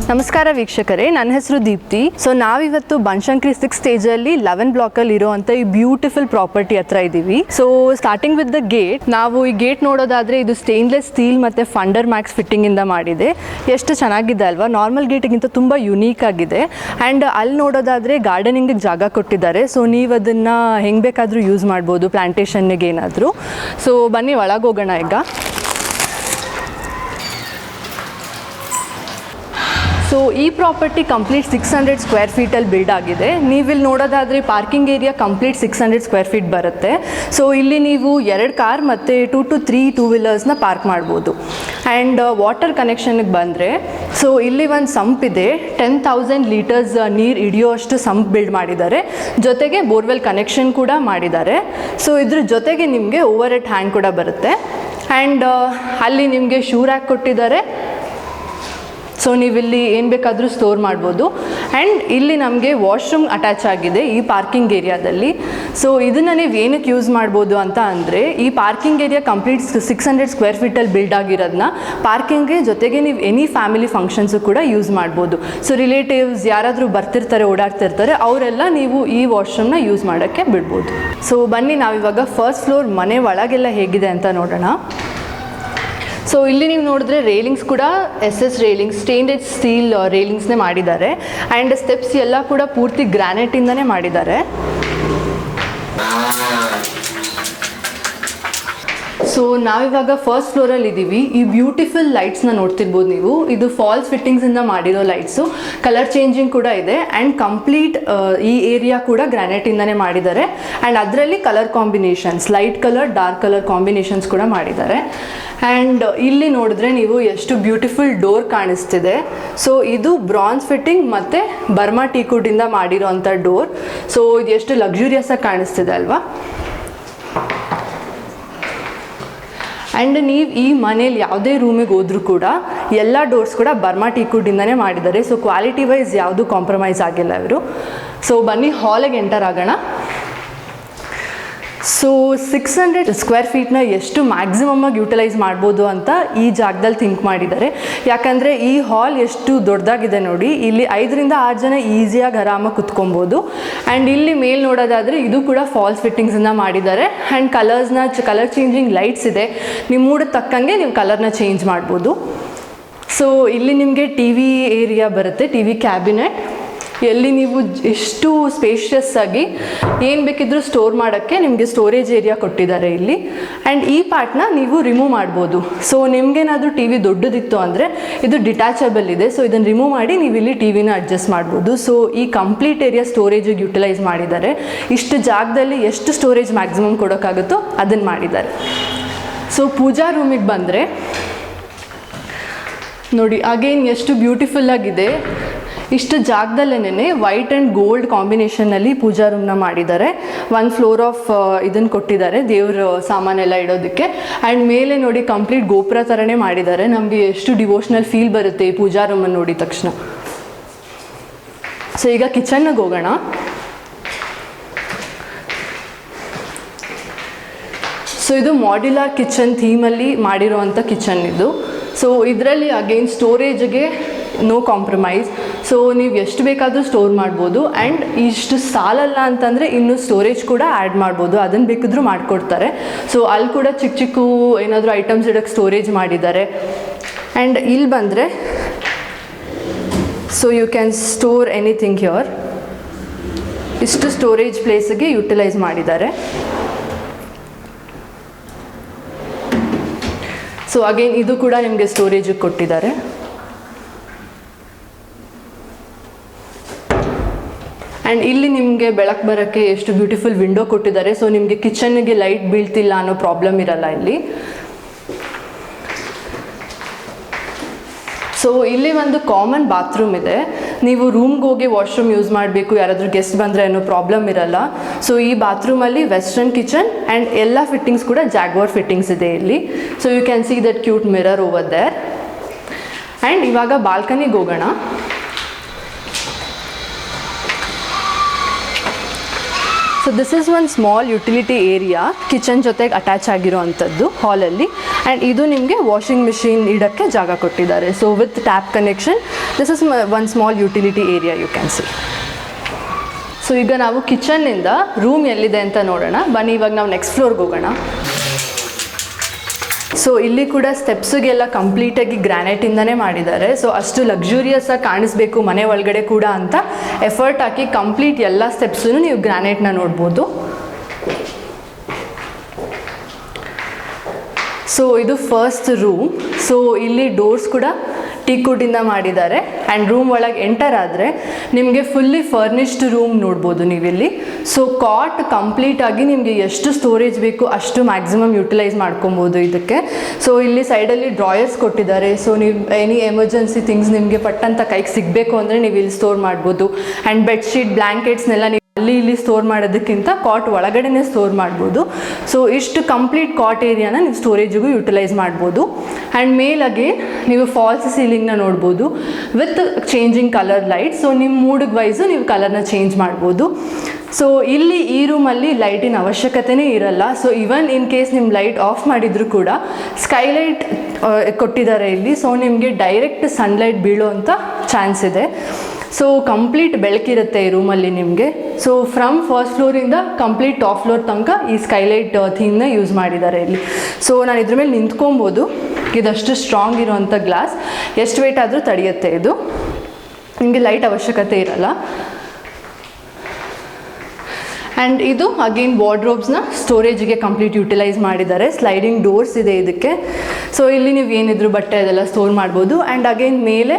ನಮಸ್ಕಾರ ವೀಕ್ಷಕರೇ, ನನ್ನ ಹೆಸರು ದೀಪ್ತಿ. ಸೊ ನಾವಿವತ್ತು ಬನಶಂಕರಿ 6 ಸ್ಟೇಜಲ್ಲಿ 11 ಬ್ಲಾಕಲ್ಲಿ ಇರೋವಂಥ ಈ ಬ್ಯೂಟಿಫುಲ್ ಪ್ರಾಪರ್ಟಿ ಹತ್ರ ಇದ್ದೀವಿ. So starting with the gate, ನಾವು ಈ ಗೇಟ್ ನೋಡೋದಾದರೆ ಇದು ಸ್ಟೇನ್ಲೆಸ್ ಸ್ಟೀಲ್ ಮತ್ತು ಫಂಡರ್ ಮ್ಯಾಕ್ಸ್ ಫಿಟ್ಟಿಂಗಿಂದ ಮಾಡಿದೆ. ಎಷ್ಟು ಚೆನ್ನಾಗಿದೆ ಅಲ್ವಾ? ನಾರ್ಮಲ್ ಗೇಟಿಗಿಂತ ತುಂಬ ಯುನೀಕ್ ಆಗಿದೆ. ಆ್ಯಂಡ್ ಅಲ್ಲಿ ನೋಡೋದಾದರೆ ಗಾರ್ಡನಿಂಗಿಗೆ ಜಾಗ ಕೊಟ್ಟಿದ್ದಾರೆ. ಸೊ ನೀವು ಅದನ್ನು ಹೆಂಗೆ ಬೇಕಾದರೂ ಯೂಸ್ ಮಾಡ್ಬೋದು, ಪ್ಲಾಂಟೇಷನ್ಗೆ ಏನಾದರೂ. ಸೊ ಬನ್ನಿ ಒಳಗೆ ಹೋಗೋಣ ಈಗ. ಸೊ ಈ ಪ್ರಾಪರ್ಟಿ ಕಂಪ್ಲೀಟ್ 600 ಸ್ಕ್ವೇರ್ ಫೀಟಲ್ಲಿ ಬಿಲ್ಡ್ ಆಗಿದೆ. ನೀವಿಲ್ಲಿ ನೋಡೋದಾದರೆ parking area complete 600 square feet ಬರುತ್ತೆ. ಸೊ ಇಲ್ಲಿ ನೀವು 2 ಕಾರ್ ಮತ್ತು 2 to 3 ಟೂ ವೀಲರ್ಸ್ನ ಪಾರ್ಕ್ ಮಾಡ್ಬೋದು. ಆ್ಯಂಡ್ ವಾಟರ್ ಕನೆಕ್ಷನ್ಗೆ ಬಂದರೆ, ಸೊ ಇಲ್ಲಿ ಒಂದು ಸಂಪ್ ಇದೆ. 10,000 ಲೀಟರ್ಸ್ ನೀರು ಹಿಡಿಯೋಷ್ಟು ಸಂಪ್ ಬಿಲ್ಡ್ ಮಾಡಿದ್ದಾರೆ. ಜೊತೆಗೆ ಬೋರ್ವೆಲ್ ಕನೆಕ್ಷನ್ ಕೂಡ ಮಾಡಿದ್ದಾರೆ. ಸೊ ಇದ್ರ ಜೊತೆಗೆ ನಿಮಗೆ ಓವರ್ ಹೆಡ್ ಹ್ಯಾಂಡ್ ಕೂಡ ಬರುತ್ತೆ. ಆ್ಯಂಡ್ ಅಲ್ಲಿ ನಿಮಗೆ ಶೂ ರ್ಯಾಕ್ ಕೊಟ್ಟಿದ್ದಾರೆ. ಸೊ ನೀವಿಲ್ಲಿ ಏನು ಬೇಕಾದರೂ ಸ್ಟೋರ್ ಮಾಡ್ಬೋದು. ಆ್ಯಂಡ್ ಇಲ್ಲಿ ನಮಗೆ ವಾಶ್ರೂಮ್ ಅಟ್ಯಾಚ್ ಆಗಿದೆ ಈ ಪಾರ್ಕಿಂಗ್ ಏರಿಯಾದಲ್ಲಿ. ಸೊ ಇದನ್ನು ನೀವು ಏನಕ್ಕೆ ಯೂಸ್ ಮಾಡ್ಬೋದು ಅಂತ ಅಂದರೆ, ಈ ಪಾರ್ಕಿಂಗ್ ಏರಿಯಾ ಕಂಪ್ಲೀಟ್ 600 ಸ್ಕ್ವೇರ್ ಫೀಟಲ್ಲಿ ಬಿಲ್ಡ್ ಆಗಿರೋದನ್ನ ಪಾರ್ಕಿಂಗ್ಗೆ ಜೊತೆಗೆ ನೀವು ಎನಿ ಫ್ಯಾಮಿಲಿ ಫಂಕ್ಷನ್ಸು ಕೂಡ ಯೂಸ್ ಮಾಡ್ಬೋದು. ಸೊ ರಿಲೇಟಿವ್ಸ್ ಯಾರಾದರೂ ಬರ್ತಿರ್ತಾರೆ, ಓಡಾಡ್ತಿರ್ತಾರೆ, ಅವರೆಲ್ಲ ನೀವು ಈ ವಾಶ್ರೂಮ್ನ ಯೂಸ್ ಮಾಡೋಕ್ಕೆ ಬಿಡ್ಬೋದು. ಸೊ ಬನ್ನಿ ನಾವಿವಾಗ ಫಸ್ಟ್ ಫ್ಲೋರ್ ಮನೆ ಒಳಗೆಲ್ಲ ಹೇಗಿದೆ ಅಂತ ನೋಡೋಣ. ಸೊ ಇಲ್ಲಿ ನೀವು ನೋಡಿದ್ರೆ ರೇಲಿಂಗ್ಸ್ ಕೂಡ SS ರೇಲಿಂಗ್ಸ್, ಸ್ಟೇನ್ಲೆಸ್ ಸ್ಟೀಲ್ ರೇಲಿಂಗ್ಸ್ನೇ ಮಾಡಿದ್ದಾರೆ. ಆ್ಯಂಡ್ ಸ್ಟೆಪ್ಸ್ ಎಲ್ಲ ಕೂಡ ಪೂರ್ತಿ ಗ್ರಾನೈಟಿಂದನೇ ಮಾಡಿದ್ದಾರೆ. ಸೊ ನಾವಿವಾಗ ಫಸ್ಟ್ ಫ್ಲೋರಲ್ಲಿ ಇದ್ದೀವಿ. ಈ ಬ್ಯೂಟಿಫುಲ್ ಲೈಟ್ಸ್ನ ನೋಡ್ತಿರ್ಬೋದು ನೀವು. ಇದು ಫಾಲ್ಸ್ ಫಿಟ್ಟಿಂಗ್ಸಿಂದ ಮಾಡಿರೋ ಲೈಟ್ಸು, ಕಲರ್ ಚೇಂಜಿಂಗ್ ಕೂಡ ಇದೆ. ಆ್ಯಂಡ್ ಕಂಪ್ಲೀಟ್ ಈ ಏರಿಯಾ ಕೂಡ ಗ್ರಾನೈಟಿಂದನೇ ಮಾಡಿದ್ದಾರೆ. ಆ್ಯಂಡ್ ಅದರಲ್ಲಿ colour combinations, light colour, dark colour combinations ಕೂಡ ಮಾಡಿದ್ದಾರೆ. ಆ್ಯಂಡ್ ಇಲ್ಲಿ ನೋಡಿದ್ರೆ ನೀವು ಎಷ್ಟು ಬ್ಯೂಟಿಫುಲ್ ಡೋರ್ ಕಾಣಿಸ್ತಿದೆ. ಸೊ ಇದು ಬ್ರಾನ್ಸ್ ಫಿಟ್ಟಿಂಗ್ ಮತ್ತು ಬರ್ಮಾ ಟೀಕುಡಿಂದ ಮಾಡಿರೋ ಅಂಥ ಡೋರ್. ಸೊ ಇದು ಎಷ್ಟು ಲಕ್ಸುರಿಯಸ್ ಆಗಿ ಕಾಣಿಸ್ತಿದೆ ಅಲ್ವಾ? ಆ್ಯಂಡ್ ನೀವು ಈ ಮನೇಲಿ ಯಾವುದೇ ರೂಮಿಗೆ ಹೋದರೂ ಕೂಡ ಎಲ್ಲ ಡೋರ್ಸ್ ಕೂಡ ಬರ್ಮಾ ಟೀಕುಡಿಂದನೇ ಮಾಡಿದ್ದಾರೆ. ಸೊ ಕ್ವಾಲಿಟಿ ವೈಸ್ ಯಾವುದೂ ಕಾಂಪ್ರಮೈಸ್ ಆಗಿಲ್ಲ ಇವರು. ಸೊ ಬನ್ನಿ ಹಾಲಿಗೆ ಎಂಟರ್ ಆಗೋಣ. ಸೊ 600 ಸ್ಕ್ವೇರ್ ಫೀಟ್ನ ಎಷ್ಟು ಮ್ಯಾಕ್ಸಿಮಮ್ಮಾಗಿ ಯೂಟಿಲೈಸ್ ಮಾಡ್ಬೋದು ಅಂತ ಈ ಜಾಗದಲ್ಲಿ ಥಿಂಕ್ ಮಾಡಿದ್ದಾರೆ. ಯಾಕಂದರೆ ಈ ಹಾಲ್ ಎಷ್ಟು ದೊಡ್ಡದಾಗಿದೆ ನೋಡಿ. ಇಲ್ಲಿ 5 ರಿಂದ 6 ಜನ ಈಸಿಯಾಗಿ ಆರಾಮಾಗಿ ಕುತ್ಕೊಬೋದು. ಆ್ಯಂಡ್ ಇಲ್ಲಿ ಮೇಲೆ ನೋಡೋದಾದರೆ ಇದು ಕೂಡ ಫಾಲ್ಸ್ ಫಿಟ್ಟಿಂಗ್ಸನ್ನು ಮಾಡಿದ್ದಾರೆ. ಆ್ಯಂಡ್ ಕಲರ್ ಚೇಂಜಿಂಗ್ ಲೈಟ್ಸ್ ಇದೆ. ನಿಮ್ಮ ಮೂಡಿಗೆ ತಕ್ಕಂಗೆ ನೀವು ಕಲರ್ನ ಚೇಂಜ್ ಮಾಡ್ಬೋದು. ಸೊ ಇಲ್ಲಿ ನಿಮಗೆ TV ಏರಿಯಾ ಬರುತ್ತೆ, TV ಕ್ಯಾಬಿನೆಟ್. ಎಲ್ಲಿ ನೀವು ಎಷ್ಟು ಸ್ಪೇಷಿಯಸ್ ಆಗಿ ಏನು ಬೇಕಿದ್ರೂ ಸ್ಟೋರ್ ಮಾಡೋಕ್ಕೆ ನಿಮಗೆ ಸ್ಟೋರೇಜ್ ಏರಿಯಾ ಕೊಟ್ಟಿದ್ದಾರೆ ಇಲ್ಲಿ. ಆ್ಯಂಡ್ ಈ ಪಾರ್ಟ್ನ ನೀವು ರಿಮೂವ್ ಮಾಡ್ಬೋದು. ಸೊ ನಿಮಗೇನಾದರೂ TV ದೊಡ್ಡದಿತ್ತು ಅಂದರೆ ಇದು ಡಿಟ್ಯಾಚಬಲ್ ಇದೆ. ಸೊ ಇದನ್ನು ರಿಮೂವ್ ಮಾಡಿ ನೀವು ಇಲ್ಲಿ TVನ ಅಡ್ಜಸ್ಟ್ ಮಾಡ್ಬೋದು. ಸೊ ಈ ಕಂಪ್ಲೀಟ್ ಏರಿಯಾ ಸ್ಟೋರೇಜಿಗೆ ಯುಟಿಲೈಸ್ ಮಾಡಿದ್ದಾರೆ. ಇಷ್ಟು ಜಾಗದಲ್ಲಿ ಎಷ್ಟು ಸ್ಟೋರೇಜ್ ಮ್ಯಾಕ್ಸಿಮಮ್ ಕೊಡೋಕ್ಕಾಗುತ್ತೋ ಅದನ್ನು ಮಾಡಿದ್ದಾರೆ. ಸೊ ಪೂಜಾ ರೂಮಿಗೆ ಬಂದರೆ ನೋಡಿ, ಅಗೇನ್ ಎಷ್ಟು ಬ್ಯೂಟಿಫುಲ್ ಆಗಿದೆ. ಇಷ್ಟು ಜಾಗದಲ್ಲೇ ವೈಟ್ ಆ್ಯಂಡ್ ಗೋಲ್ಡ್ ಕಾಂಬಿನೇಷನ್ನಲ್ಲಿ ಪೂಜಾ ರೂಮ್ನ ಮಾಡಿದ್ದಾರೆ. 1 ಫ್ಲೋರ್ ಆಫ್ ಇದನ್ನು ಕೊಟ್ಟಿದ್ದಾರೆ ದೇವ್ರ ಸಾಮಾನೆಲ್ಲ ಇಡೋದಕ್ಕೆ. ಆ್ಯಂಡ್ ಮೇಲೆ ನೋಡಿ ಕಂಪ್ಲೀಟ್ ಗೋಪುರ ಥರನೇ ಮಾಡಿದ್ದಾರೆ. ನಮಗೆ ಎಷ್ಟು ಡಿವೋಷ್ನಲ್ ಫೀಲ್ ಬರುತ್ತೆ ಈ ಪೂಜಾ ರೂಮನ್ನು ನೋಡಿದ ತಕ್ಷಣ. ಸೊ ಈಗ ಕಿಚನ್ಗೆ ಹೋಗೋಣ. ಸೊ ಇದು ಮಾಡ್ಯುಲರ್ ಕಿಚನ್ ಥೀಮಲ್ಲಿ ಮಾಡಿರೋವಂಥ ಕಿಚನ್ ಇದು. ಸೊ ಇದರಲ್ಲಿ ಅಗೇನ್ ಸ್ಟೋರೇಜ್ಗೆ ನೋ ಕಾಂಪ್ರಮೈಸ್. ಸೊ ನೀವು ಎಷ್ಟು ಬೇಕಾದರೂ ಸ್ಟೋರ್ ಮಾಡ್ಬೋದು. ಆ್ಯಂಡ್ ಇಷ್ಟು ಸಾಲಲ್ಲ ಅಂತಂದರೆ ಇನ್ನೂ ಸ್ಟೋರೇಜ್ ಕೂಡ ಆ್ಯಡ್ ಮಾಡ್ಬೋದು, ಅದನ್ನು ಬೇಕಿದ್ರೂ ಮಾಡಿಕೊಡ್ತಾರೆ. ಸೊ ಅಲ್ಲಿ ಕೂಡ ಚಿಕ್ಕ ಚಿಕ್ಕ ಏನಾದರೂ ಐಟಮ್ಸ್ ಇಡೋಕ್ಕೆ ಸ್ಟೋರೇಜ್ ಮಾಡಿದ್ದಾರೆ. ಆ್ಯಂಡ್ ಇಲ್ಲಿ ಬಂದರೆ so you can store anything here. ಇಷ್ಟು ಸ್ಟೋರೇಜ್ ಪ್ಲೇಸಿಗೆ ಯುಟಿಲೈಸ್ ಮಾಡಿದ್ದಾರೆ. ಸೊ ಅಗೇನ್ ಇದು ಕೂಡ ನಿಮಗೆ ಸ್ಟೋರೇಜಿಗೆ ಕೊಟ್ಟಿದ್ದಾರೆ. ಆ್ಯಂಡ್ ಇಲ್ಲಿ ನಿಮಗೆ ಬೆಳಕು ಬರೋಕ್ಕೆ ಎಷ್ಟು ಬ್ಯೂಟಿಫುಲ್ ವಿಂಡೋ ಕೊಟ್ಟಿದ್ದಾರೆ. ಸೊ ನಿಮಗೆ ಕಿಚನ್ಗೆ ಲೈಟ್ ಬೀಳ್ತಿಲ್ಲ ಅನ್ನೋ ಪ್ರಾಬ್ಲಮ್ ಇರಲ್ಲ ಇಲ್ಲಿ. ಸೊ ಇಲ್ಲಿ ಒಂದು ಕಾಮನ್ ಬಾತ್ರೂಮ್ ಇದೆ. ನೀವು ರೂಮ್ಗೆ ಹೋಗಿ ವಾಶ್ರೂಮ್ ಯೂಸ್ ಮಾಡಬೇಕು, ಯಾರಾದರೂ ಗೆಸ್ಟ್ ಬಂದರೆ ಅನ್ನೋ ಪ್ರಾಬ್ಲಮ್ ಇರಲ್ಲ. ಸೊ ಈ ಬಾತ್ರೂಮಲ್ಲಿ ವೆಸ್ಟರ್ನ್ ಕಿಚನ್ ಆ್ಯಂಡ್ ಎಲ್ಲ ಫಿಟ್ಟಿಂಗ್ಸ್ ಕೂಡ ಜಾಗ್ವಾರ್ ಫಿಟ್ಟಿಂಗ್ಸ್ ಇದೆ ಇಲ್ಲಿ. So you can see that cute mirror over there. And ಇವಾಗ ಬಾಲ್ಕನಿಗೆ ಹೋಗೋಣ. So so this is one small utility area, kitchen ಜೊತೆಗೆ ಅಟ್ಯಾಚ್ ಆಗಿರೋ ಅಂಥದ್ದು ಹಾಲಲ್ಲಿ. ಆ್ಯಂಡ್ ಇದು ನಿಮಗೆ ವಾಷಿಂಗ್ ಮಿಷಿನ್ ಇಡೋಕ್ಕೆ ಜಾಗ ಕೊಟ್ಟಿದ್ದಾರೆ. So with tap connection, this is one small utility area you can see. So ಈಗ ನಾವು ಕಿಚನ್ನಿಂದ ರೂಮ್ ಎಲ್ಲಿದೆ ಅಂತ ನೋಡೋಣ ಬನ್ನಿ. ಇವಾಗ ನಾವು ನೆಕ್ಸ್ಟ್ ಫ್ಲೋರ್ಗೆ ಹೋಗೋಣ. ಸೊ ಇಲ್ಲಿ ಕೂಡ ಸ್ಟೆಪ್ಸಿಗೆಲ್ಲ ಕಂಪ್ಲೀಟಾಗಿ ಗ್ರಾನೈಟಿಂದನೇ ಮಾಡಿದ್ದಾರೆ. ಸೊ ಅಷ್ಟು ಲಕ್ಸುರಿಯಸ್ ಆಗಿ ಕಾಣಿಸ್ಬೇಕು ಮನೆ ಒಳಗಡೆ ಕೂಡ ಅಂತ ಎಫರ್ಟ್ ಹಾಕಿ ಕಂಪ್ಲೀಟ್ ಎಲ್ಲ ಸ್ಟೆಪ್ಸೂ ನೀವು ಗ್ರಾನೈಟ್ನ ನೋಡ್ಬೋದು. ಸೊ ಇದು ಫಸ್ಟ್ ರೂಮ್. ಸೊ ಇಲ್ಲಿ ಡೋರ್ಸ್ ಕೂಡ ಟೀಕುಡ್ಡಿಂದ ಮಾಡಿದ್ದಾರೆ. ಆ್ಯಂಡ್ ರೂಮ್ ಒಳಗೆ ಎಂಟರ್ ಆದರೆ ನಿಮಗೆ ಫುಲ್ಲಿ ಫರ್ನಿಶ್ಡ್ ರೂಮ್ ನೋಡ್ಬೋದು ನೀವಿಲ್ಲಿ. ಸೊ ಕಾಟ್ ಕಂಪ್ಲೀಟಾಗಿ ನಿಮಗೆ ಎಷ್ಟು ಸ್ಟೋರೇಜ್ ಬೇಕು ಅಷ್ಟು ಮ್ಯಾಕ್ಸಿಮಮ್ ಯುಟಿಲೈಸ್ ಮಾಡ್ಕೊಬೋದು ಇದಕ್ಕೆ. ಸೊ ಇಲ್ಲಿ ಸೈಡಲ್ಲಿ ಡ್ರಾಯರ್ಸ್ ಕೊಟ್ಟಿದ್ದಾರೆ. ಸೊ ನೀವು ಎನಿ ಎಮರ್ಜೆನ್ಸಿ ಥಿಂಗ್ಸ್ ನಿಮಗೆ ಪಟ್ಟಂತ ಕೈಗೆ ಸಿಗಬೇಕು ಅಂದರೆ ನೀವು ಇಲ್ಲಿ ಸ್ಟೋರ್ ಮಾಡ್ಬೋದು. ಆ್ಯಂಡ್ ಬೆಡ್ಶೀಟ್ ಬ್ಲ್ಯಾಂಕೆಟ್ಸ್ನೆಲ್ಲ ನೀವು ಇಲ್ಲಿ ಸ್ಟೋರ್ ಮಾಡೋದಕ್ಕಿಂತ ಕಾಟ್ ಒಳಗಡೆನೇ ಸ್ಟೋರ್ ಮಾಡ್ಬೋದು. ಸೊ ಇಷ್ಟು ಕಂಪ್ಲೀಟ್ ಕಾಟ್ ಏರಿಯಾನ ನೀವು ಸ್ಟೋರೇಜಿಗೂ ಯುಟಿಲೈಸ್ ಮಾಡ್ಬೋದು. ಆ್ಯಂಡ್ ಮೇಲಾಗೆ ನೀವು ಫಾಲ್ಸ್ ಸೀಲಿಂಗ್ನ ನೋಡ್ಬೋದು with changing colour light. So ನಿಮ್ಮ ಮೂಡಿಗೆ ವೈಸು ನೀವು ಕಲರ್ನ ಚೇಂಜ್ ಮಾಡ್ಬೋದು. ಸೊ ಇಲ್ಲಿ ಈ ರೂಮಲ್ಲಿ ಲೈಟಿನ ಅವಶ್ಯಕತೆಯೇ ಇರಲ್ಲ. ಸೊ ಇವನ್ ಇನ್ ಕೇಸ್ ನಿಮ್ಮ ಲೈಟ್ ಆಫ್ ಮಾಡಿದರೂ ಕೂಡ ಸ್ಕೈಲೈಟ್ ಕೊಟ್ಟಿದ್ದಾರೆ ಇಲ್ಲಿ. ಸೊ ನಿಮಗೆ ಡೈರೆಕ್ಟ್ ಸನ್ಲೈಟ್ ಬೀಳೋ ಅಂಥ ಚಾನ್ಸ್ ಇದೆ. ಸೊ ಕಂಪ್ಲೀಟ್ ಬೆಳಕಿರುತ್ತೆ ಈ ರೂಮಲ್ಲಿ ನಿಮಗೆ. ಸೊ ಫ್ರಮ್ ಫಸ್ಟ್ ಫ್ಲೋರಿಂದ ಕಂಪ್ಲೀಟ್ ಟಾಪ್ ಫ್ಲೋರ್ ತನಕ ಈ ಸ್ಕೈಲೈಟ್ ಥೀಮ್ನ ಯೂಸ್ ಮಾಡಿದ್ದಾರೆ ಇಲ್ಲಿ. ಸೊ ನಾನು ಇದ್ರ ಮೇಲೆ ನಿಂತ್ಕೊಬೋದು. ಇದಷ್ಟು ಸ್ಟ್ರಾಂಗ್ ಇರೋವಂಥ ಗ್ಲಾಸ್, ಎಷ್ಟು ವೇಟ್ ಆದರೂ ತಡೆಯುತ್ತೆ ಇದು. ನಿಮಗೆ ಲೈಟ್ ಅವಶ್ಯಕತೆ ಇರಲ್ಲ. ಆ್ಯಂಡ್ ಇದು ಅಗೇನ್ ವಾರ್ಡ್ರೋಬ್ಸ್ನ ಸ್ಟೋರೇಜಿಗೆ ಕಂಪ್ಲೀಟ್ ಯುಟಿಲೈಸ್ ಮಾಡಿದ್ದಾರೆ. ಸ್ಲೈಡಿಂಗ್ ಡೋರ್ಸ್ ಇದೆ ಇದಕ್ಕೆ. ಸೊ ಇಲ್ಲಿ ನೀವು ಏನಿದ್ರು ಬಟ್ಟೆ ಅದೆಲ್ಲ ಸ್ಟೋರ್ ಮಾಡ್ಬೋದು. ಆ್ಯಂಡ್ ಅಗೇನ್ ಮೇಲೆ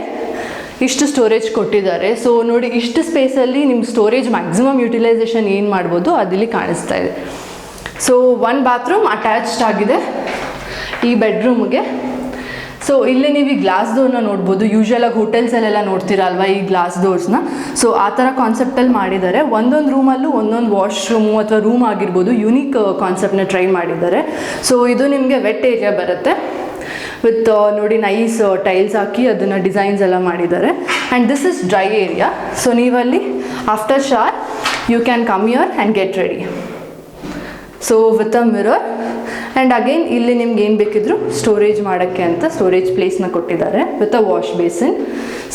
ಇಷ್ಟು ಸ್ಟೋರೇಜ್ ಕೊಟ್ಟಿದ್ದಾರೆ. ಸೊ ನೋಡಿ, ಇಷ್ಟು ಸ್ಪೇಸಲ್ಲಿ ನಿಮ್ಮ ಸ್ಟೋರೇಜ್ ಮ್ಯಾಕ್ಸಿಮಮ್ ಯುಟಿಲೈಸೇಷನ್ ಏನು ಮಾಡ್ಬೋದು ಅದಿಲ್ಲಿ ಕಾಣಿಸ್ತಾ ಇದೆ. ಸೊ ಒನ್ ಬಾತ್ರೂಮ್ ಅಟ್ಯಾಚ್ಡ್ ಆಗಿದೆ ಈ ಬೆಡ್ರೂಮ್ಗೆ. ಸೊ ಇಲ್ಲಿ ನೀವು ಈ ಗ್ಲಾಸ್ ಡೋರ್ನ ನೋಡ್ಬೋದು. ಯೂಶ್ವಲಾಗಿ ಹೋಟೆಲ್ಸಲ್ಲೆಲ್ಲ ನೋಡ್ತೀರಲ್ವ ಈ ಗ್ಲಾಸ್ ಡೋರ್ಸ್ನ. ಸೊ ಆ ಥರ ಕಾನ್ಸೆಪ್ಟಲ್ಲಿ ಮಾಡಿದ್ದಾರೆ. ಒಂದೊಂದು ರೂಮಲ್ಲೂ ಒಂದೊಂದು ವಾಶ್ರೂಮು ಅಥವಾ ರೂಮ್ ಆಗಿರ್ಬೋದು ಯುನೀಕ್ ಕಾನ್ಸೆಪ್ಟ್ನ ಟ್ರೈ ಮಾಡಿದ್ದಾರೆ. ಸೊ ಇದು ನಿಮಗೆ ವೆಟ್ ಏರಿಯಾ ಬರುತ್ತೆ ವಿತ್ ನೋಡಿ ನೈಸ್ ಟೈಲ್ಸ್ ಹಾಕಿ ಅದನ್ನು ಡಿಸೈನ್ಸ್ ಎಲ್ಲ ಮಾಡಿದ್ದಾರೆ. And this is dry area. So ನೀವಲ್ಲಿ after shower you can come here and get ready. So with a mirror. And again ಇಲ್ಲಿ ನಿಮ್ಗೆ ಏನು ಬೇಕಿದ್ರು ಸ್ಟೋರೇಜ್ ಮಾಡೋಕ್ಕೆ ಅಂತ ಸ್ಟೋರೇಜ್ ಪ್ಲೇಸ್ನ ಕೊಟ್ಟಿದ್ದಾರೆ with a wash basin.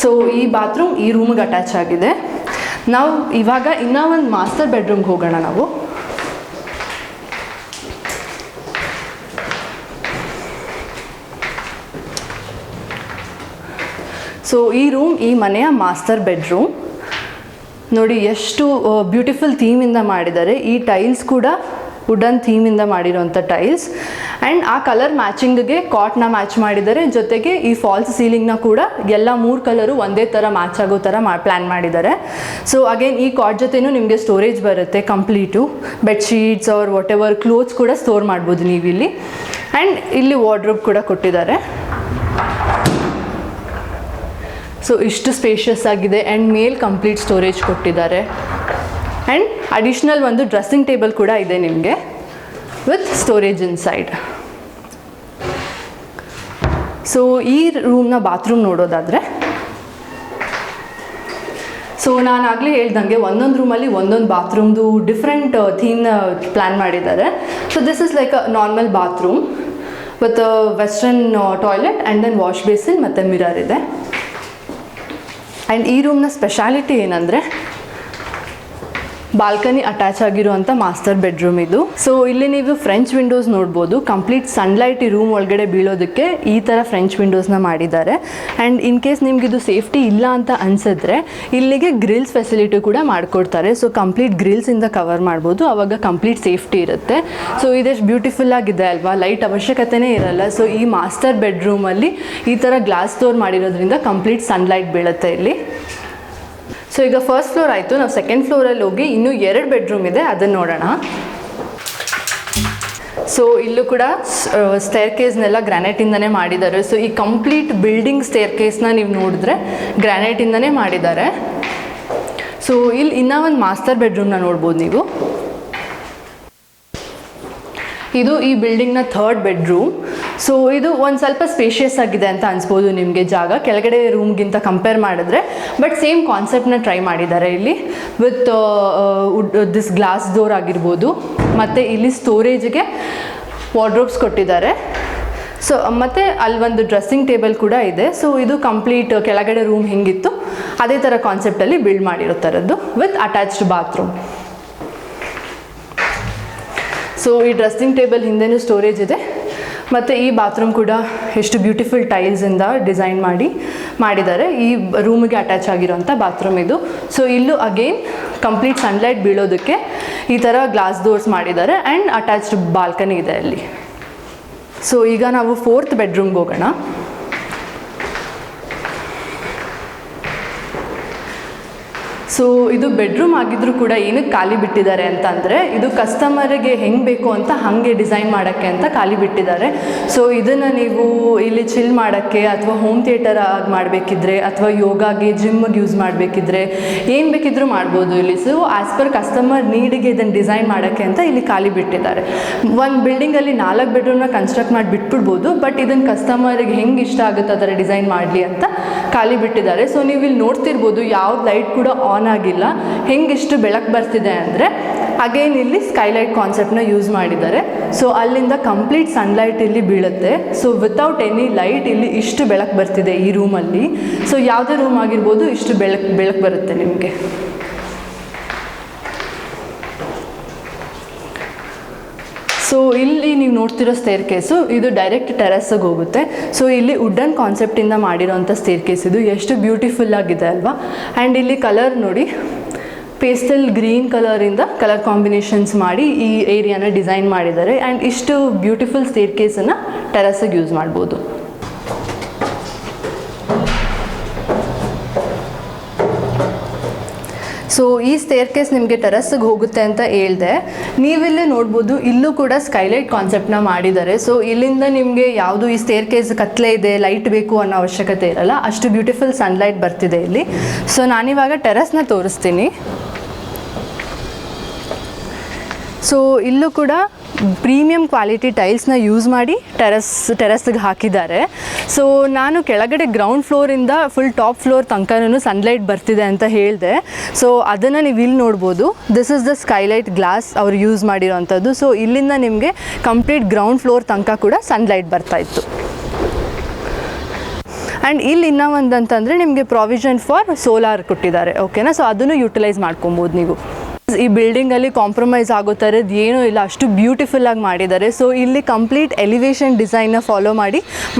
So ಈ ಬಾತ್ರೂಮ್ ಈ ರೂಮ್ಗೆ ಅಟ್ಯಾಚ್ ಆಗಿದೆ. ನಾವು ಇವಾಗ ಇನ್ನೂ ಒಂದು ಮಾಸ್ಟರ್ ಬೆಡ್ರೂಮ್ಗೆ ಹೋಗೋಣ ನಾವು. ಸೊ ಈ ರೂಮ್ ಈ ಮನೆಯ ಮಾಸ್ಟರ್ ಬೆಡ್ರೂಮ್. ನೋಡಿ ಎಷ್ಟು ಬ್ಯೂಟಿಫುಲ್ ಥೀಮಿಂದ ಮಾಡಿದ್ದಾರೆ. ಈ ಟೈಲ್ಸ್ ಕೂಡ ವುಡನ್ ಥೀಮಿಂದ ಮಾಡಿರೋಂಥ ಟೈಲ್ಸ್. ಆ್ಯಂಡ್ ಆ ಕಲರ್ ಮ್ಯಾಚಿಂಗ್ಗೆ ಕಾಟ್ನ ಮ್ಯಾಚ್ ಮಾಡಿದ್ದಾರೆ. ಜೊತೆಗೆ ಈ ಫಾಲ್ಸ್ ಸೀಲಿಂಗ್ನ ಕೂಡ ಎಲ್ಲ 3 ಕಲರು ಒಂದೇ ಥರ ಮ್ಯಾಚ್ ಆಗೋ ಥರ ಪ್ಲ್ಯಾನ್ ಮಾಡಿದ್ದಾರೆ. ಸೊ ಅಗೇನ್ ಈ ಕಾಟ್ ಜೊತೆನೂ ನಿಮಗೆ ಸ್ಟೋರೇಜ್ ಬರುತ್ತೆ complete. Bedsheets or whatever clothes ಕೂಡ ಸ್ಟೋರ್ ಮಾಡ್ಬೋದು ನೀವಿಲ್ಲಿ. ಆ್ಯಂಡ್ ಇಲ್ಲಿ ವಾರ್ಡ್ರೋಬ್ ಕೂಡ ಕೊಟ್ಟಿದ್ದಾರೆ. ಸೊ ಇಷ್ಟು ಸ್ಪೇಷಿಯಸ್ ಆಗಿದೆ. ಆ್ಯಂಡ್ ಮೇಲ್ ಕಂಪ್ಲೀಟ್ ಸ್ಟೋರೇಜ್ ಕೊಟ್ಟಿದ್ದಾರೆ. ಆ್ಯಂಡ್ ಅಡಿಷ್ನಲ್ ಒಂದು ಡ್ರೆಸ್ಸಿಂಗ್ ಟೇಬಲ್ ಕೂಡ ಇದೆ ನಿಮಗೆ ವಿತ್ ಸ್ಟೋರೇಜ್ ಇನ್ಸೈಡ್. ಸೊ ಈ ರೂಮ್ನ ಬಾತ್ರೂಮ್ ನೋಡೋದಾದರೆ, ಸೊ ನಾನು ಆಗಲೇ ಹೇಳ್ದಂಗೆ ಒಂದೊಂದು ರೂಮಲ್ಲಿ ಒಂದೊಂದು ಬಾತ್ರೂಮ್ದು ಡಿಫ್ರೆಂಟ್ ಥೀಮ್ನ ಪ್ಲ್ಯಾನ್ ಮಾಡಿದ್ದಾರೆ. So this is like a normal bathroom with western toilet and then wash basin ಮತ್ತು ಮಿರರ್ ಇದೆ. ಆ್ಯಂಡ್ ಈ ರೂಮ್ನ ಸ್ಪೆಷಾಲಿಟಿ ಏನಂದರೆ ಬಾಲ್ಕನಿ ಅಟ್ಯಾಚ್ ಆಗಿರುವಂಥ ಮಾಸ್ಟರ್ ಬೆಡ್ರೂಮ್ ಇದು. ಸೊ ಇಲ್ಲಿ ನೀವು ಫ್ರೆಂಚ್ ವಿಂಡೋಸ್ ನೋಡ್ಬೋದು. ಕಂಪ್ಲೀಟ್ ಸನ್ಲೈಟ್ ಈ ರೂಮ್ ಒಳಗಡೆ ಬೀಳೋದಕ್ಕೆ ಈ ಥರ ಫ್ರೆಂಚ್ ವಿಂಡೋಸ್ನ ಮಾಡಿದ್ದಾರೆ. ಆ್ಯಂಡ್ ಇನ್ ಕೇಸ್ ನಿಮಗಿದು ಸೇಫ್ಟಿ ಇಲ್ಲ ಅಂತ ಅನಿಸಿದ್ರೆ ಇಲ್ಲಿಗೆ ಗ್ರಿಲ್ಸ್ ಫೆಸಿಲಿಟಿ ಕೂಡ ಮಾಡಿಕೊಡ್ತಾರೆ. ಸೊ ಕಂಪ್ಲೀಟ್ ಗ್ರಿಲ್ಸಿಂದ ಕವರ್ ಮಾಡ್ಬೋದು. ಆವಾಗ ಕಂಪ್ಲೀಟ್ ಸೇಫ್ಟಿ ಇರುತ್ತೆ. ಸೊ ಇದೆಷ್ಟು ಬ್ಯೂಟಿಫುಲ್ ಆಗಿದೆ ಅಲ್ವಾ, ಲೈಟ್ ಅವಶ್ಯಕತೆನೇ ಇರಲ್ಲ. ಸೊ ಈ ಮಾಸ್ಟರ್ ಬೆಡ್ರೂಮಲ್ಲಿ ಈ ಥರ ಗ್ಲಾಸ್ ಡೋರ್ ಮಾಡಿರೋದ್ರಿಂದ ಕಂಪ್ಲೀಟ್ ಸನ್ಲೈಟ್ ಬೀಳುತ್ತೆ ಇಲ್ಲಿ. ಸೊ ಈಗ ಫಸ್ಟ್ ಫ್ಲೋರ್ ಆಯಿತು. ನಾವು ಸೆಕೆಂಡ್ ಫ್ಲೋರಲ್ಲಿ ಹೋಗಿ ಇನ್ನೂ 2 ಬೆಡ್ರೂಮ್ ಇದೆ, ಅದನ್ನು ನೋಡೋಣ. ಸೊ ಇಲ್ಲೂ ಕೂಡ ಸ್ಟೇರ್ ಕೇಸ್ನೆಲ್ಲ ಗ್ರಾನೈಟಿಂದನೇ ಮಾಡಿದ್ದಾರೆ. ಸೊ ಈ ಕಂಪ್ಲೀಟ್ ಬಿಲ್ಡಿಂಗ್ ಸ್ಟೇರ್ ಕೇಸ್ನ ನೀವು ನೋಡಿದ್ರೆ ಗ್ರಾನೈಟಿಂದನೇ ಮಾಡಿದ್ದಾರೆ. ಸೊ ಇಲ್ಲಿ ಇನ್ನೂ ಒಂದು ಮಾಸ್ಟರ್ ಬೆಡ್ರೂಮ್ನ ನೋಡ್ಬೋದು ನೀವು. ಇದು ಈ ಬಿಲ್ಡಿಂಗ್ನ 3rd ಬೆಡ್ರೂಮ್. ಸೊ ಇದು ಒಂದು ಸ್ವಲ್ಪ ಸ್ಪೇಷಿಯಸ್ ಆಗಿದೆ ಅಂತ ಅನ್ಸ್ಬೋದು ನಿಮಗೆ ಜಾಗ ಕೆಳಗಡೆ ರೂಮ್ಗಿಂತ ಕಂಪೇರ್ ಮಾಡಿದ್ರೆ. ಬಟ್ ಸೇಮ್ ಕಾನ್ಸೆಪ್ಟನ್ನ ಟ್ರೈ ಮಾಡಿದ್ದಾರೆ ಇಲ್ಲಿ ವಿತ್ ದಿಸ್ ಗ್ಲಾಸ್ ಡೋರ್ ಆಗಿರ್ಬೋದು, ಮತ್ತು ಇಲ್ಲಿ ಸ್ಟೋರೇಜ್ಗೆ ವಾರ್ಡ್ರೋಬ್ಸ್ ಕೊಟ್ಟಿದ್ದಾರೆ. ಸೊ ಮತ್ತು ಅಲ್ಲಿ ಒಂದು ಡ್ರೆಸ್ಸಿಂಗ್ ಟೇಬಲ್ ಕೂಡ ಇದೆ. ಸೊ ಇದು ಕಂಪ್ಲೀಟ್ ಕೆಳಗಡೆ ರೂಮ್ ಹೆಂಗಿತ್ತು ಅದೇ ಥರ ಕಾನ್ಸೆಪ್ಟಲ್ಲಿ ಬಿಲ್ಡ್ ಮಾಡಿರೋ ಥರದ್ದು ವಿತ್ ಅಟ್ಯಾಚ್ಡ್ ಬಾತ್ರೂಮ್. ಸೊ ಈ ಡ್ರೆಸ್ಸಿಂಗ್ ಟೇಬಲ್ ಹಿಂದೆನೂ ಸ್ಟೋರೇಜ್ ಇದೆ, ಮತ್ತು ಈ ಬಾತ್ರೂಮ್ ಕೂಡ ಎಷ್ಟು ಬ್ಯೂಟಿಫುಲ್ ಟೈಲ್ಸಿಂದ ಡಿಸೈನ್ ಮಾಡಿದ್ದಾರೆ. ಈ ರೂಮಿಗೆ ಅಟ್ಯಾಚ್ ಆಗಿರೋಂಥ ಬಾತ್ರೂಮ್ ಇದು. ಸೊ ಇಲ್ಲೂ ಅಗೇನ್ ಕಂಪ್ಲೀಟ್ ಸನ್ಲೈಟ್ ಬೀಳೋದಕ್ಕೆ ಈ ಥರ ಗ್ಲಾಸ್ ಡೋರ್ಸ್ ಮಾಡಿದ್ದಾರೆ ಆ್ಯಂಡ್ ಅಟ್ಯಾಚ್ಡ್ ಬಾಲ್ಕನಿ ಇದೆ ಅಲ್ಲಿ. ಸೊ ಈಗ ನಾವು 4th ಬೆಡ್ರೂಮ್ಗೆ ಹೋಗೋಣ. ಸೊ ಇದು ಬೆಡ್ರೂಮ್ ಆಗಿದ್ರೂ ಕೂಡ ಏನಕ್ಕೆ ಖಾಲಿ ಬಿಟ್ಟಿದ್ದಾರೆ ಅಂತಂದರೆ ಇದು ಕಸ್ಟಮರಿಗೆ ಹೆಂಗೆ ಬೇಕು ಅಂತ ಹಾಗೆ ಡಿಸೈನ್ ಮಾಡೋಕ್ಕೆ ಅಂತ ಖಾಲಿ ಬಿಟ್ಟಿದ್ದಾರೆ. ಸೊ ಇದನ್ನು ನೀವು ಇಲ್ಲಿ ಚಿಲ್ ಮಾಡೋಕ್ಕೆ ಅಥವಾ ಹೋಮ್ ಥಿಯೇಟರ್ ಆಗಿ ಮಾಡಬೇಕಿದ್ರೆ ಅಥವಾ ಯೋಗಾಗೆ ಜಿಮ್ಗೆ ಯೂಸ್ ಮಾಡಬೇಕಿದ್ರೆ ಏನು ಬೇಕಿದ್ರೂ ಮಾಡ್ಬೋದು ಇಲ್ಲಿ. ಸೊ ಆ್ಯಸ್ ಪರ್ ಕಸ್ಟಮರ್ ನೀಡಿಗೆ ಇದನ್ನು ಡಿಸೈನ್ ಮಾಡೋಕ್ಕೆ ಅಂತ ಇಲ್ಲಿ ಖಾಲಿ ಬಿಟ್ಟಿದ್ದಾರೆ. ಒಂದು ಬಿಲ್ಡಿಂಗಲ್ಲಿ 4 ಬೆಡ್ರೂಮ್ನ ಕನ್ಸ್ಟ್ರಕ್ಟ್ ಮಾಡಿ ಬಿಟ್ಬಿಡ್ಬೋದು, ಬಟ್ ಇದನ್ನು ಕಸ್ಟಮರಿಗೆ ಹೆಂಗೆ ಇಷ್ಟ ಆಗುತ್ತೆ ಆ ಥರ ಡಿಸೈನ್ ಮಾಡಲಿ ಅಂತ ಖಾಲಿ ಬಿಟ್ಟಿದ್ದಾರೆ. ಸೊ ನೀವು ಇಲ್ಲಿ ನೋಡ್ತಿರ್ಬೋದು ಯಾವ್ದು ಲೈಟ್ ಕೂಡ ಆನ್ ಆಗಿಲ್ಲ. ಹೆಂಗಿಷ್ಟು ಬೆಳಕು ಬರ್ತಿದೆ ಅಂದರೆ ಅಗೇನ್ ಇಲ್ಲಿ ಸ್ಕೈಲೈಟ್ ಕಾನ್ಸೆಪ್ಟ್ನ ಯೂಸ್ ಮಾಡಿದ್ದಾರೆ. ಸೊ ಅಲ್ಲಿಂದ ಕಂಪ್ಲೀಟ್ ಸನ್ಲೈಟ್ ಇಲ್ಲಿ ಬೀಳುತ್ತೆ. ಸೊ ವಿತೌಟ್ ಎನಿ ಲೈಟ್ ಇಲ್ಲಿ ಇಷ್ಟು ಬೆಳಕು ಬರ್ತಿದೆ ಈ ರೂಮಲ್ಲಿ. ಸೊ ಯಾವುದೇ ರೂಮ್ ಆಗಿರ್ಬೋದು ಇಷ್ಟು ಬೆಳಕು ಬರುತ್ತೆ ನಿಮಗೆ. ಸೊ ಇಲ್ಲಿ ನೀವು ನೋಡ್ತಿರೋ ಸ್ಟೇರ್ ಕೇಸು ಇದು ಡೈರೆಕ್ಟ್ ಟೆರೆಸ್ಸಿಗೆ ಹೋಗುತ್ತೆ. ಸೊ ಇಲ್ಲಿ ವುಡನ್ ಕಾನ್ಸೆಪ್ಟಿಂದ ಮಾಡಿರೋಂಥ ಸ್ಟೇರ್ ಕೇಸ್ ಇದು ಎಷ್ಟು ಬ್ಯೂಟಿಫುಲ್ ಆಗಿದೆ ಅಲ್ವಾ. ಆ್ಯಂಡ್ ಇಲ್ಲಿ ಕಲರ್ ನೋಡಿ, ಪೇಸ್ಟಲ್ ಗ್ರೀನ್ ಕಲರಿಂದ ಕಲರ್ ಕಾಂಬಿನೇಷನ್ಸ್ ಮಾಡಿ ಈ ಏರಿಯಾನ ಡಿಸೈನ್ ಮಾಡಿದ್ದಾರೆ. ಆ್ಯಂಡ್ ಇಷ್ಟು ಬ್ಯೂಟಿಫುಲ್ ಸ್ಟೇರ್ ಕೇಸನ್ನು ಟೆರೆಸ್ಸಿಗೆ ಯೂಸ್ ಮಾಡ್ಬೋದು. ಸೊ ಈ ಸ್ಟೇರ್ ಕೇಸ್ ನಿಮಗೆ ಟೆರೆಸ್ಸಿಗೆ ಹೋಗುತ್ತೆ ಅಂತ ಹೇಳಿದೆ. ನೀವಿಲ್ಲಿ ನೋಡ್ಬೋದು ಇಲ್ಲೂ ಕೂಡ ಸ್ಕೈಲೈಟ್ ಕಾನ್ಸೆಪ್ಟನ್ನ ಮಾಡಿದ್ದಾರೆ. ಸೊ ಇಲ್ಲಿಂದ ನಿಮಗೆ ಯಾವುದು ಈ ಸ್ಟೇರ್ ಕೇಸ್ ಕತ್ಲೆ ಇದೆ ಲೈಟ್ ಬೇಕು ಅನ್ನೋ ಅವಶ್ಯಕತೆ ಇರಲ್ಲ, ಅಷ್ಟು ಬ್ಯೂಟಿಫುಲ್ ಸನ್ಲೈಟ್ ಬರ್ತಿದೆ ಇಲ್ಲಿ. ಸೊ ನಾನಿವಾಗ ಟೆರೆಸ್ನ ತೋರಿಸ್ತೀನಿ. ಸೊ ಇಲ್ಲೂ ಕೂಡ ಪ್ರೀಮಿಯಂ ಕ್ವಾಲಿಟಿ ಟೈಲ್ಸ್ನ ಯೂಸ್ ಮಾಡಿ ಟೆರೆಸ್ಗೆ ಹಾಕಿದ್ದಾರೆ. ಸೊ ನಾನು ಕೆಳಗಡೆ ಗ್ರೌಂಡ್ ಫ್ಲೋರಿಂದ ಫುಲ್ ಟಾಪ್ ಫ್ಲೋರ್ ತನಕನೂ ಸನ್ಲೈಟ್ ಬರ್ತಿದೆ ಅಂತ ಹೇಳಿದೆ. ಸೊ ಅದನ್ನು ನೀವು ಇಲ್ಲಿ ನೋಡ್ಬೋದು. This is the skylight glass ಅವ್ರು ಯೂಸ್ ಮಾಡಿರೋವಂಥದ್ದು. ಸೊ ಇಲ್ಲಿಂದ ನಿಮಗೆ ಕಂಪ್ಲೀಟ್ ಗ್ರೌಂಡ್ ಫ್ಲೋರ್ ತನಕ ಕೂಡ ಸನ್ಲೈಟ್ ಬರ್ತಾಯಿತ್ತು. ಆ್ಯಂಡ್ ಇಲ್ಲಿ ಇನ್ನೂ ಒಂದಂತಂದರೆ ನಿಮಗೆ ಪ್ರಾವಿಷನ್ ಫಾರ್ ಸೋಲಾರ್ ಕೊಟ್ಟಿದ್ದಾರೆ, ಓಕೆನಾ. ಸೊ ಅದನ್ನು ಯೂಟಿಲೈಸ್ ಮಾಡ್ಕೊಬೋದು ನೀವು. ಈ ಬಿಲ್ಡಿಂಗಲ್ಲಿ ಕಾಂಪ್ರಮೈಸ್ ಆಗೋ ಥರದ್ದು ಏನೂ ಇಲ್ಲ, ಅಷ್ಟು ಬ್ಯೂಟಿಫುಲ್ಲಾಗಿ ಮಾಡಿದ್ದಾರೆ. ಸೊ ಇಲ್ಲಿ ಕಂಪ್ಲೀಟ್ ಎಲಿವೇಷನ್ ಡಿಸೈನ್ನ ಫಾಲೋ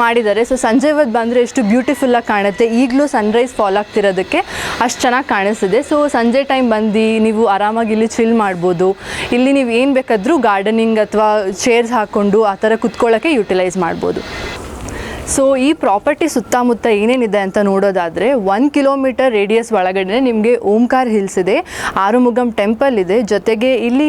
ಮಾಡಿದ್ದಾರೆ. ಸೊ ಸಂಜೆ ಹೊತ್ತು ಬಂದರೆ ಎಷ್ಟು ಬ್ಯೂಟಿಫುಲ್ಲಾಗಿ ಕಾಣುತ್ತೆ. ಈಗಲೂ ಸನ್ರೈಸ್ ಫಾಲ್ ಆಗ್ತಿರೋದಕ್ಕೆ ಅಷ್ಟು ಚೆನ್ನಾಗಿ ಕಾಣಿಸ್ತಿದೆ. ಸೊ ಸಂಜೆ ಟೈಮ್ ಬಂದು ನೀವು ಆರಾಮಾಗಿ ಇಲ್ಲಿ ಚಿಲ್ ಮಾಡ್ಬೋದು. ಇಲ್ಲಿ ನೀವು ಏನು ಬೇಕಾದರೂ ಗಾರ್ಡನಿಂಗ್ ಅಥವಾ ಚೇರ್ಸ್ ಹಾಕ್ಕೊಂಡು ಆ ಥರ ಕುತ್ಕೊಳ್ಳೋಕ್ಕೆ ಯೂಟಿಲೈಸ್ ಮಾಡ್ಬೋದು. ಸೊ ಈ ಪ್ರಾಪರ್ಟಿ ಸುತ್ತಮುತ್ತ ಏನೇನಿದೆ ಅಂತ ನೋಡೋದಾದರೆ 1 ಕಿಲೋಮೀಟರ್ ರೇಡಿಯಸ್ ಒಳಗಡೆ ನಿಮಗೆ ಓಂಕಾರ್ ಹಿಲ್ಸ್ ಇದೆ, ಆರುಮುಗಂ ಟೆಂಪಲ್ ಇದೆ, ಜೊತೆಗೆ ಇಲ್ಲಿ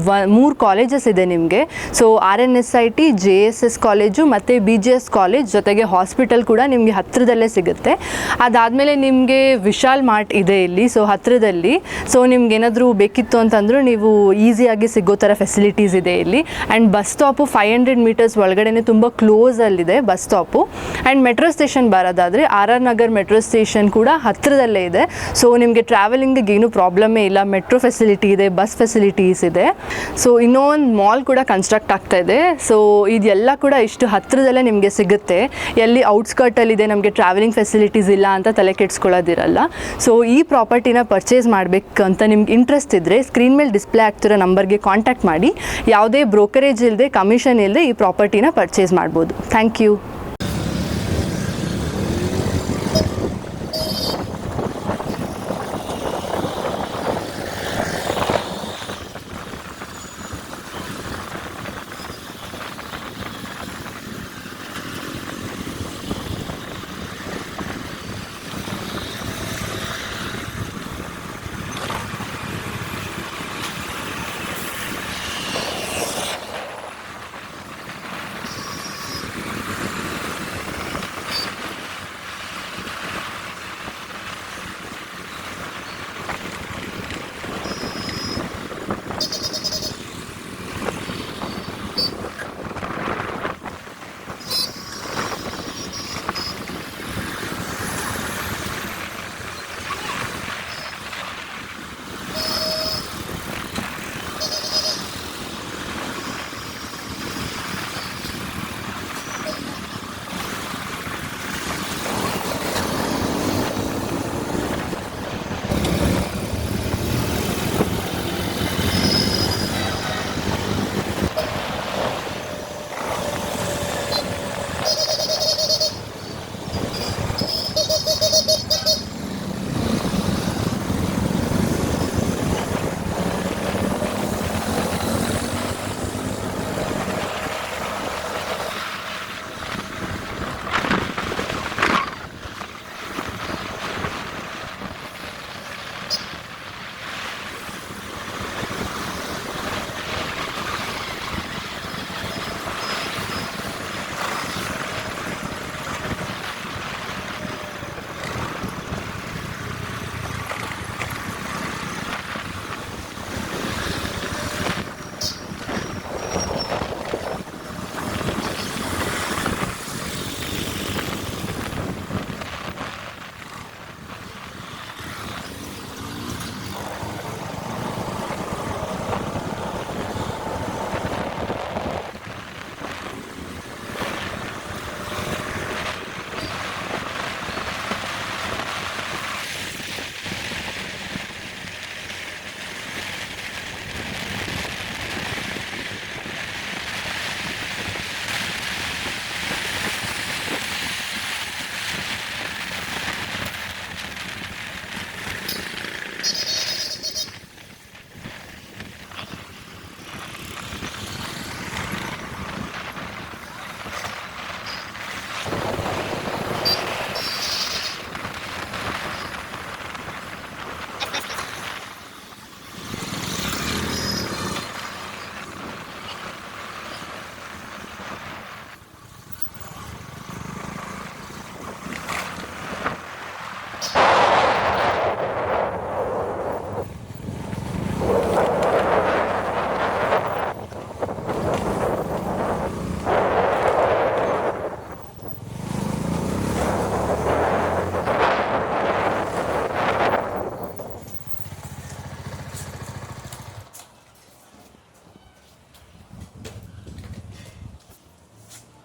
3 ಕಾಲೇಜಸ್ ಇದೆ ನಿಮಗೆ. ಸೊ RNSIT, JSS ಕಾಲೇಜು ಮತ್ತು BGS ಕಾಲೇಜ್, ಜೊತೆಗೆ ಹಾಸ್ಪಿಟಲ್ ಕೂಡ ನಿಮಗೆ ಹತ್ತಿರದಲ್ಲೇ ಸಿಗುತ್ತೆ. ಅದಾದಮೇಲೆ ನಿಮಗೆ ವಿಶಾಲ್ ಮಾರ್ಟ್ ಇದೆ ಇಲ್ಲಿ, ಸೊ ಹತ್ತಿರದಲ್ಲಿ. ಸೊ ನಿಮ್ಗೆ ಏನಾದರೂ ಬೇಕಿತ್ತು ಅಂತಂದರೂ ನೀವು ಈಸಿಯಾಗಿ ಸಿಗೋ ಥರ ಫೆಸಿಲಿಟೀಸ್ ಇದೆ ಇಲ್ಲಿ. ಆ್ಯಂಡ್ ಬಸ್ ಸ್ಟಾಪು 500 ಮೀಟರ್ಸ್ ಒಳಗಡೆ ತುಂಬ ಕ್ಲೋಸಲ್ಲಿದೆ bus stop. And metro station ಬರೋದಾದರೆ RR ನಗರ್ ಮೆಟ್ರೋ ಸ್ಟೇಷನ್ ಕೂಡ ಹತ್ತಿರದಲ್ಲೇ ಇದೆ. ಸೊ ನಿಮಗೆ ಟ್ರಾವೆಲಿಂಗಿಗೆ ಏನೂ ಪ್ರಾಬ್ಲಮ್ಮೇ ಇಲ್ಲ, ಮೆಟ್ರೋ ಫೆಸಿಲಿಟಿ ಇದೆ, ಬಸ್ ಫೆಸಿಲಿಟೀಸ್ ಇದೆ. ಸೊ ಇನ್ನೊಂದು ಮಾಲ್ ಕೂಡ ಕನ್ಸ್ಟ್ರಕ್ಟ್ ಆಗ್ತಾ ಇದೆ. ಸೊ ಇದೆಲ್ಲ ಕೂಡ ಇಷ್ಟು ಹತ್ತಿರದಲ್ಲೇ ನಿಮಗೆ ಸಿಗುತ್ತೆ. ಎಲ್ಲಿ ಔಟ್ಸ್ಕರ್ಟಲ್ಲಿದೆ ನಮಗೆ ಟ್ರಾವೆಲಿಂಗ್ ಫೆಸಿಲಿಟೀಸ್ ಇಲ್ಲ ಅಂತ ತಲೆ ಕೆಡಿಸ್ಕೊಳ್ಳೋದಿರಲ್ಲ. ಸೊ ಈ ಪ್ರಾಪರ್ಟಿನ ಪರ್ಚೇಸ್ ಮಾಡಬೇಕು ಅಂತ ನಿಮ್ಗೆ ಇಂಟ್ರೆಸ್ಟ್ ಇದ್ದರೆ ಸ್ಕ್ರೀನ್ ಮೇಲೆ ಡಿಸ್ಪ್ಲೇ ಆಗ್ತಿರೋ ನಂಬರ್ಗೆ ಕಾಂಟ್ಯಾಕ್ಟ್ ಮಾಡಿ ಯಾವುದೇ ಬ್ರೋಕರೇಜ್ ಇಲ್ಲದೆ ಕಮಿಷನ್ ಇಲ್ಲದೆ ಈ ಪ್ರಾಪರ್ಟಿನ ಪರ್ಚೇಸ್ ಮಾಡ್ಬೋದು. Thank you.